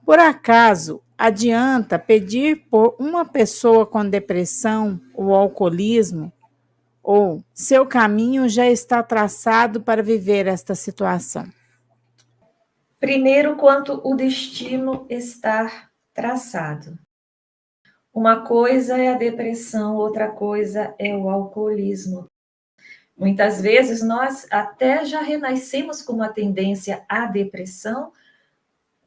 Por acaso, adianta pedir por uma pessoa com depressão ou alcoolismo, ou seu caminho já está traçado para viver esta situação? Primeiro, quanto o destino está traçado. Uma coisa é a depressão, outra coisa é o alcoolismo. Muitas vezes nós até já renascemos com uma tendência à depressão,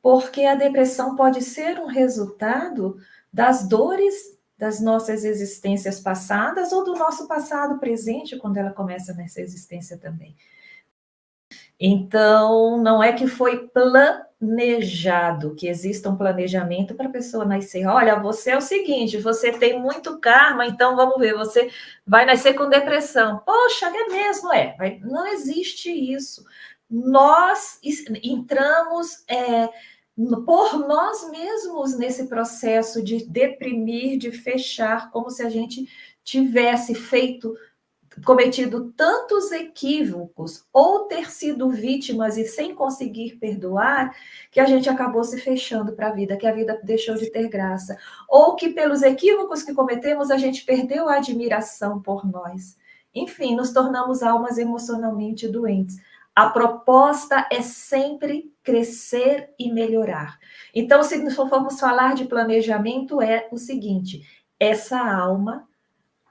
porque a depressão pode ser um resultado das dores das nossas existências passadas ou do nosso passado presente, quando ela começa nessa existência também. Então, não é que foi planejado, que exista um planejamento para a pessoa nascer. Olha, você é o seguinte, você tem muito karma, então vamos ver, você vai nascer com depressão. Poxa, é mesmo, não existe isso. Nós entramos por nós mesmos nesse processo de deprimir, de fechar, como se a gente tivesse cometido tantos equívocos ou ter sido vítimas e sem conseguir perdoar, que a gente acabou se fechando para a vida, que a vida deixou de ter graça. Ou que pelos equívocos que cometemos, a gente perdeu a admiração por nós. Enfim, nos tornamos almas emocionalmente doentes. A proposta é sempre crescer e melhorar. Então, se formos falar de planejamento, é o seguinte: essa alma,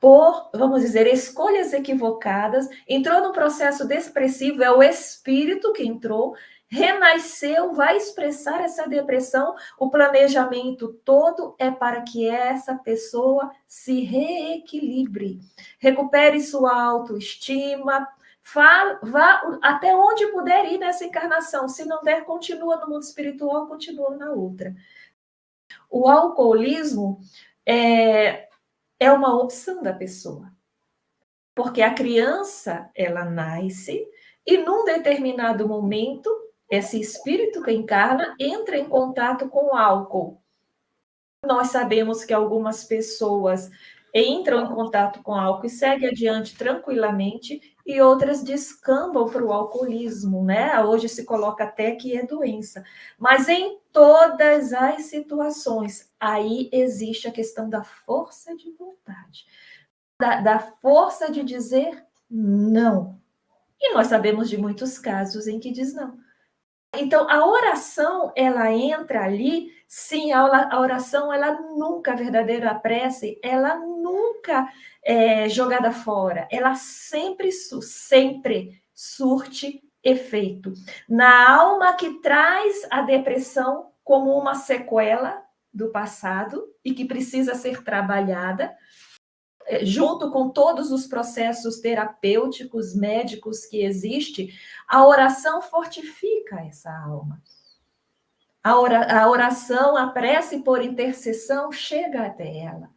por, vamos dizer, escolhas equivocadas, entrou num processo depressivo, é o espírito que entrou, renasceu, vai expressar essa depressão. O planejamento todo é para que essa pessoa se reequilibre, recupere sua autoestima, vá até onde puder ir nessa encarnação. Se não der, continua no mundo espiritual, continua na outra. O alcoolismo é uma opção da pessoa. Porque a criança, ela nasce e num determinado momento, esse espírito que encarna entra em contato com o álcool. Nós sabemos que algumas pessoas entram em contato com álcool e seguem adiante tranquilamente, e outras descambam para o alcoolismo, né? Hoje se coloca até que é doença. Mas em todas as situações, aí existe a questão da força de vontade, da força de dizer não. E nós sabemos de muitos casos em que diz não. Então, a oração, ela entra ali, sim, a oração, ela nunca, a verdadeira prece, ela nunca é jogada fora, ela sempre surte efeito. Na alma que traz a depressão como uma sequela do passado e que precisa ser trabalhada, junto com todos os processos terapêuticos, médicos que existem, a oração fortifica essa alma. A oração, a prece por intercessão chega até ela.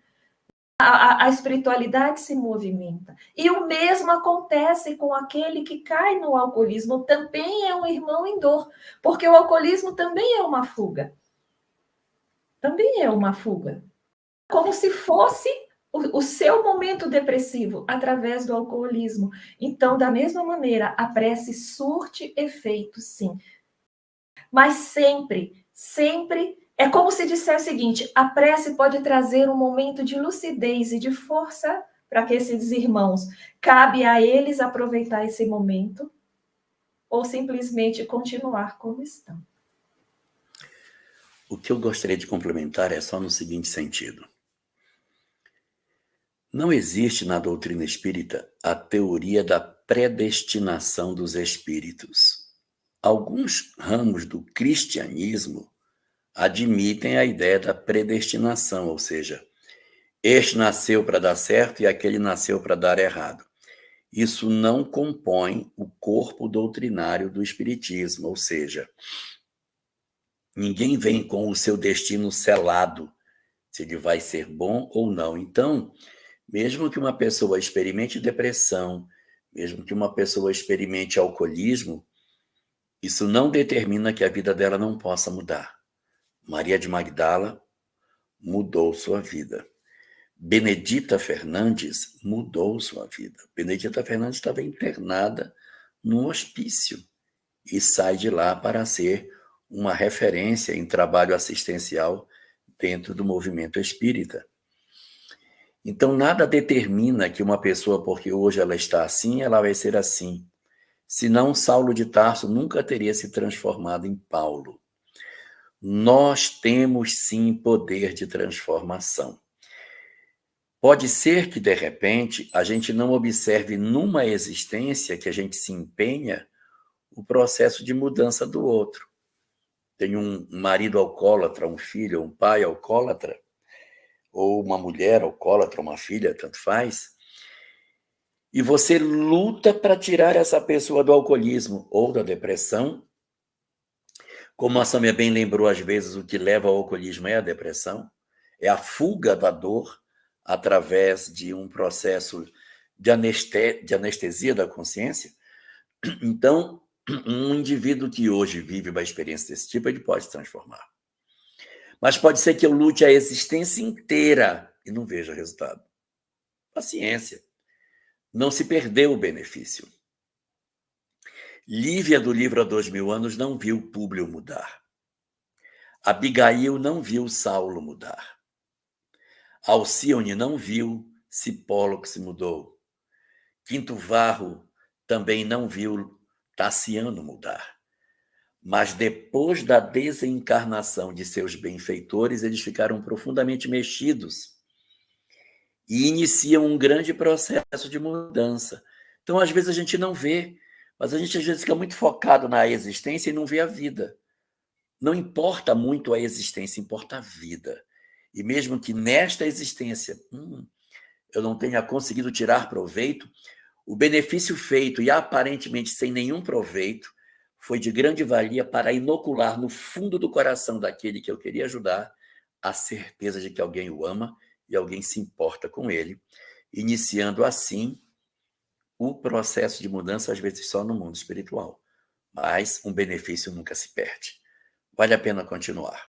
A espiritualidade se movimenta. E o mesmo acontece com aquele que cai no alcoolismo, também é um irmão em dor, porque o alcoolismo também é uma fuga. Também é uma fuga. Como se fosse o seu momento depressivo através do alcoolismo. Então, da mesma maneira, a prece surte efeito, sim. Mas sempre é como se dissesse o seguinte: a prece pode trazer um momento de lucidez e de força para que esses irmãos, cabe a eles aproveitar esse momento ou simplesmente continuar como estão. O que eu gostaria de complementar é só no seguinte sentido. Não existe na doutrina espírita a teoria da predestinação dos espíritos. Alguns ramos do cristianismo admitem a ideia da predestinação, ou seja, este nasceu para dar certo e aquele nasceu para dar errado. Isso não compõe o corpo doutrinário do espiritismo, ou seja, ninguém vem com o seu destino selado, se ele vai ser bom ou não. Então, mesmo que uma pessoa experimente depressão, mesmo que uma pessoa experimente alcoolismo, isso não determina que a vida dela não possa mudar. Maria de Magdala mudou sua vida. Benedita Fernandes mudou sua vida. Benedita Fernandes estava internada num hospício e sai de lá para ser uma referência em trabalho assistencial dentro do movimento espírita. Então, nada determina que uma pessoa, porque hoje ela está assim, ela vai ser assim. Senão, Saulo de Tarso nunca teria se transformado em Paulo. Nós temos, sim, poder de transformação. Pode ser que, de repente, a gente não observe numa existência que a gente se empenha o processo de mudança do outro. Tem um marido alcoólatra, um filho, um pai alcoólatra, ou uma mulher alcoólatra, uma filha, tanto faz, e você luta para tirar essa pessoa do alcoolismo ou da depressão. Como a Sâmia bem lembrou, às vezes o que leva ao alcoolismo é a depressão, é a fuga da dor através de um processo de anestesia da consciência. Então, um indivíduo que hoje vive uma experiência desse tipo, ele pode se transformar. Mas pode ser que eu lute a existência inteira e não veja resultado. Paciência. Não se perdeu o benefício. Lívia, do livro Há 2000 anos, não viu Públio mudar. Abigail não viu Saulo mudar. Alcione não viu Cipolo que se mudou. Quinto Varro também não viu Tassiano mudar. Mas depois da desencarnação de seus benfeitores, eles ficaram profundamente mexidos e iniciam um grande processo de mudança. Então, às vezes, a gente não vê, mas a gente às vezes fica muito focado na existência e não vê a vida. Não importa muito a existência, importa a vida. E mesmo que nesta existência eu não tenha conseguido tirar proveito, o benefício feito e aparentemente sem nenhum proveito foi de grande valia para inocular no fundo do coração daquele que eu queria ajudar a certeza de que alguém o ama e alguém se importa com ele, iniciando assim o processo de mudança, às vezes só no mundo espiritual. Mas um benefício nunca se perde. Vale a pena continuar.